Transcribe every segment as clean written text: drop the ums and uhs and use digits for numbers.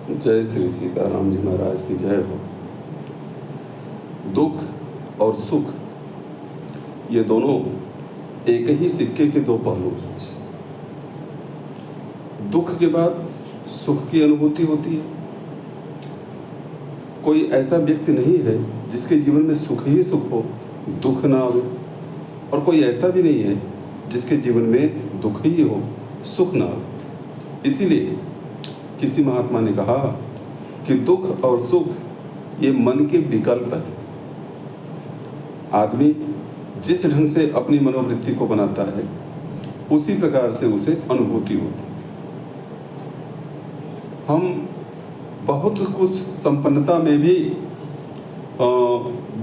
जय श्री सीताराम जी महाराज की जय हो। दुख और सुख ये दोनों एक ही सिक्के के दो पहलू हैं। दुख के बाद सुख की अनुभूति होती है। कोई ऐसा व्यक्ति नहीं है जिसके जीवन में सुख ही सुख हो, दुख ना हो, और कोई ऐसा भी नहीं है जिसके जीवन में दुख ही हो, सुख ना हो। इसीलिए किसी महात्मा ने कहा कि दुख और सुख ये मन के विकल्प है। आदमी जिस ढंग से अपनी मनोवृत्ति को बनाता है उसी प्रकार से उसे अनुभूति होती है। हम बहुत कुछ संपन्नता में भी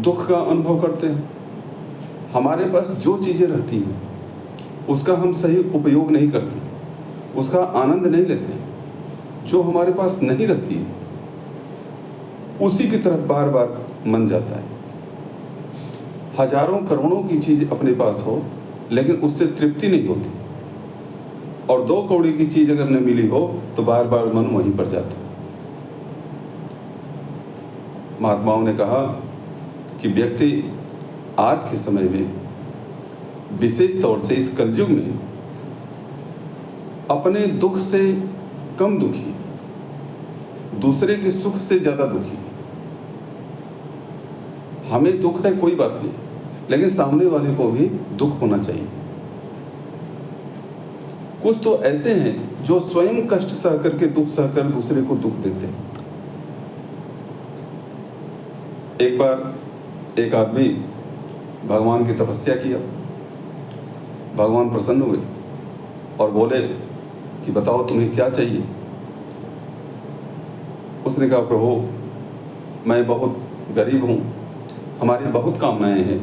दुख का अनुभव करते हैं। हमारे पास जो चीज़ें रहती हैं उसका हम सही उपयोग नहीं करते, उसका आनंद नहीं लेते। जो हमारे पास नहीं रहती उसी की तरफ बार बार मन जाता है। हजारों करोड़ों की चीज अपने पास हो लेकिन उससे तृप्ति नहीं होती, और 2 कौड़ी की चीज अगर न मिली हो तो बार बार मन वहीं पर जाता है। महात्माओं ने कहा कि व्यक्ति आज के समय में विशेष तौर से इस कलयुग में अपने दुख से कम दुखी, दूसरे के सुख से ज्यादा दुखी। हमें दुख है कोई बात नहीं, लेकिन सामने वाले को भी दुख होना चाहिए। कुछ तो ऐसे हैं जो स्वयं कष्ट सह करके दुख सहकर दूसरे को दुख देते हैं। एक बार एक आदमी भगवान की तपस्या किया, भगवान प्रसन्न हुए और बोले कि बताओ तुम्हें क्या चाहिए। उसने कहा प्रभु मैं बहुत गरीब हूँ, हमारी बहुत कामनाएं हैं,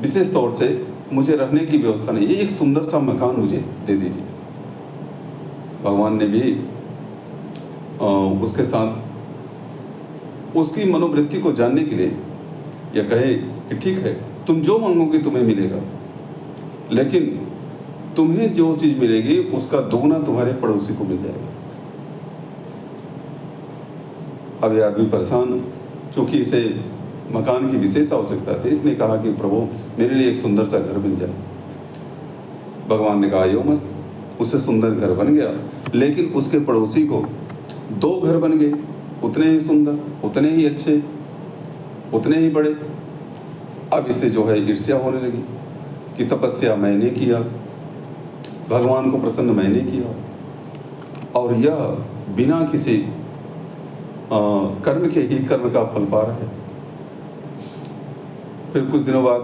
विशेष तौर से मुझे रहने की व्यवस्था नहीं है, एक सुंदर सा मकान मुझे दे दीजिए। भगवान ने भी उसके साथ उसकी मनोवृत्ति को जानने के लिए यह कहे कि ठीक है तुम जो मांगोगे तुम्हें मिलेगा, लेकिन तुम्हें जो चीज मिलेगी उसका दोगुना तुम्हारे पड़ोसी को मिल जाएगा। अब यह आदमी परेशान, चूंकि इसे मकान की विशेष आवश्यकता थी, इसने कहा कि प्रभु मेरे लिए एक सुंदर सा घर मिल जाए। भगवान ने कहा यो मस्त, उसे सुंदर घर बन गया, लेकिन उसके पड़ोसी को 2 घर बन गए, उतने ही सुंदर, उतने ही अच्छे, उतने ही बड़े। अब इसे जो है ईर्ष्या होने लगी कि तपस्या मैंने किया, भगवान को प्रसन्न मैंने किया, और यह बिना किसी कर्म के ही कर्म का फल पा रहा है। फिर कुछ दिनों बाद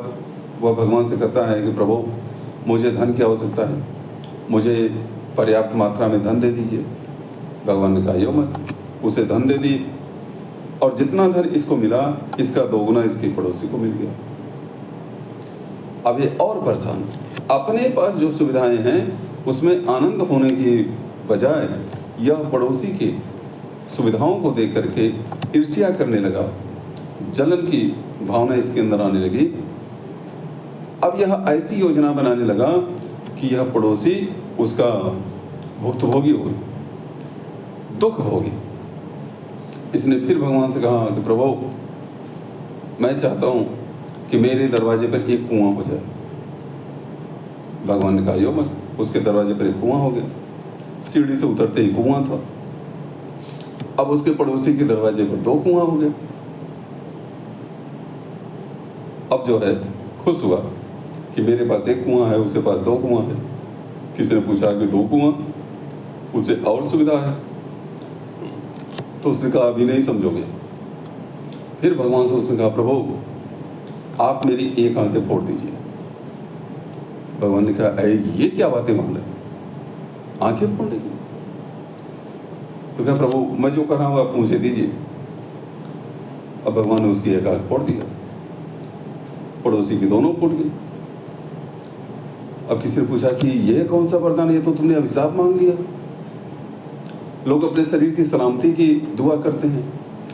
वह भगवान से कहता है कि प्रभु मुझे धन की आवश्यकता है, मुझे पर्याप्त मात्रा में धन दे दीजिए। भगवान ने कहा यो मस्त, उसे धन दे दी, और जितना धन इसको मिला इसका दोगुना इसके पड़ोसी को मिल गया। अब ये और परेशान, अपने पास जो सुविधाएं हैं उसमें आनंद होने की बजाय यह पड़ोसी की सुविधाओं को देख करके ईर्ष्या करने लगा, जलन की भावना इसके अंदर आने लगी। अब यह ऐसी योजना बनाने लगा कि यह पड़ोसी उसका भुक्तभोगी हो, दुख भोगी। इसने फिर भगवान से कहा कि प्रभु मैं चाहता हूं कि मेरे दरवाजे पर एक कुआं हो जाए। भगवान ने कहा यो मस्त, उसके दरवाजे पर एक कुआं हो गया। सीढ़ी से उतरते ही कुआं था। अब उसके पड़ोसी के दरवाजे पर 2 कुआं हो गए। अब जो है खुश हुआ कि मेरे पास एक कुआं है, उसके पास 2 कुआं है। किसी ने पूछा कि 2 कुआं, उसे और सुविधा है, तो उसने कहा अभी नहीं समझोगे। फिर भगवान से उसने कहा प्रभु आप मेरी एक आंखें फोड़ दीजिए। भगवान ने कहा अरे ये क्या बातें मान रहे, आंखें फोड़ने की? तो क्या प्रभु मैं जो कर रहा हूं आप मुझे दीजिए। अब भगवान ने उसकी एक आंख फोड़ दिया, पड़ोसी की दोनों फूट गई। अब किसी ने पूछा कि यह कौन सा वरदान है, तो तुमने अभिशाप मांग लिया। लोग अपने शरीर की सलामती की दुआ करते हैं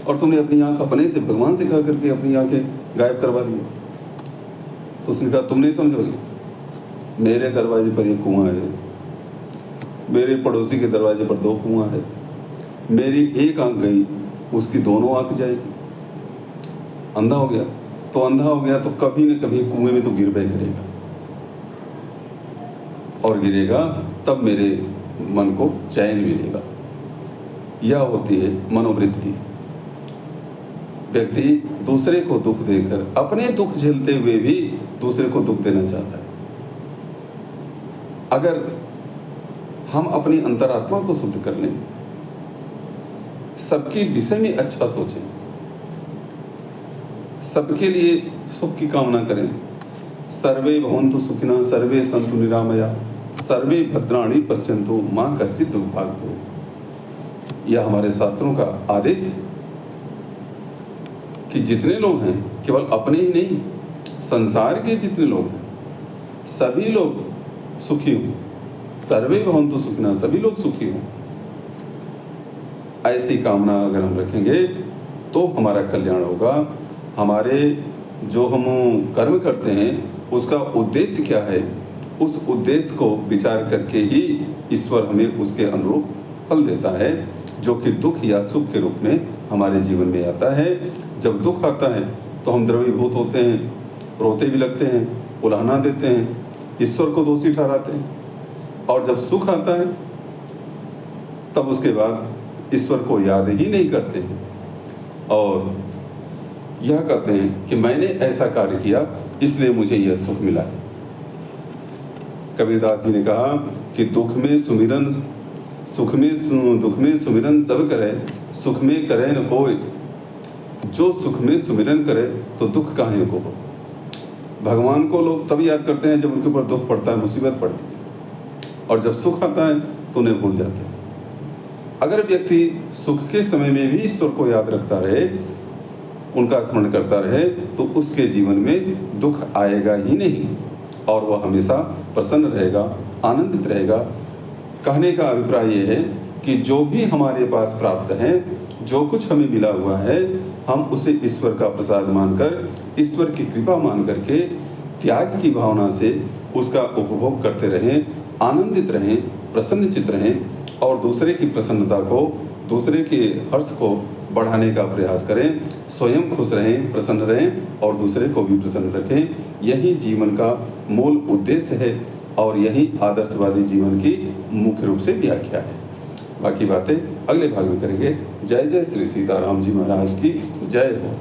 और तुमने अपनी आंख अपने से भगवान से कहा करके अपनी आंखें गायब करवा दी। तो उसने कहा तुम नहीं समझोगे, मेरे दरवाजे पर एक कुआं है, मेरे पड़ोसी के दरवाजे पर 2 कुआं है, मेरी एक आंख गई, उसकी दोनों आंख जाएगी। अंधा हो गया तो अंधा हो गया, तो कभी न कभी कुएं में तो गिरबे करेगा, और गिरेगा तब मेरे मन को चैन मिलेगा। यह होती है मनोवृत्ति। व्यक्ति दूसरे को दुख देकर अपने दुख झेलते हुए भी दूसरे को दुख देना चाहता है। अगर हम अपनी अंतरात्मा को शुद्ध कर लें, सबके विषय में अच्छा सोचें, सबके लिए सुख की कामना करें, सर्वे भवन्तु सुखिनः सर्वे सन्तु निरामया सर्वे भद्राणि पश्यन्तु मां कश्चित् दुःखभाग् भवेत्। यह हमारे शास्त्रों का आदेश है कि जितने लोग हैं, केवल अपने ही नहीं, संसार के जितने लोग हैं, सभी लोग सुखी हों। सर्वे भवन्तु सुखिनः, सभी लोग सुखी हों। ऐसी कामना अगर हम रखेंगे तो हमारा कल्याण होगा। हमारे जो हम कर्म करते हैं उसका उद्देश्य क्या है, उस उद्देश्य को विचार करके ही ईश्वर हमें उसके अनुरूप फल देता है, जो कि दुख या सुख के रूप में हमारे जीवन में आता है। जब दुख आता है तो हम द्रवीभूत होते हैं, रोते भी लगते हैं, उलाहना देते हैं, ईश्वर को दोषी ठहराते हैं। और जब सुख आता है तब उसके बाद ईश्वर को याद ही नहीं करते हैं और यह कहते हैं कि मैंने ऐसा कार्य किया इसलिए मुझे यह सुख मिला। कबीरदास जी ने कहा कि दुख में सुमिरन सब करे, सुख में करे न कोई। जो सुख में सुमिरन करे तो दुख काहे को हो। भगवान को लोग तब याद करते हैं जब उनके ऊपर दुख पड़ता है, मुसीबत पड़ती है, और जब सुख आता है तो उन्हें भूल जाते हैं। अगर व्यक्ति सुख के समय में भी ईश्वर को याद रखता रहे, उनका स्मरण करता रहे, तो उसके जीवन में दुख आएगा ही नहीं और वह हमेशा प्रसन्न रहेगा, आनंदित रहेगा। कहने का अभिप्राय यह है कि जो भी हमारे पास प्राप्त है, जो कुछ हमें मिला हुआ है, हम उसे ईश्वर का प्रसाद मानकर, ईश्वर की कृपा मान करके त्याग की भावना से उसका उपभोग करते रहें, आनंदित रहें, प्रसन्नचित्त रहें और दूसरे की प्रसन्नता को, दूसरे के हर्ष को बढ़ाने का प्रयास करें। स्वयं खुश रहें, प्रसन्न रहें और दूसरे को भी प्रसन्न रखें। यही जीवन का मूल उद्देश्य है और यही आदर्शवादी जीवन की मुख्य रूप से व्याख्या है। बाकी बातें अगले भाग में करेंगे। जय जय श्री सीताराम जी महाराज की जय हो।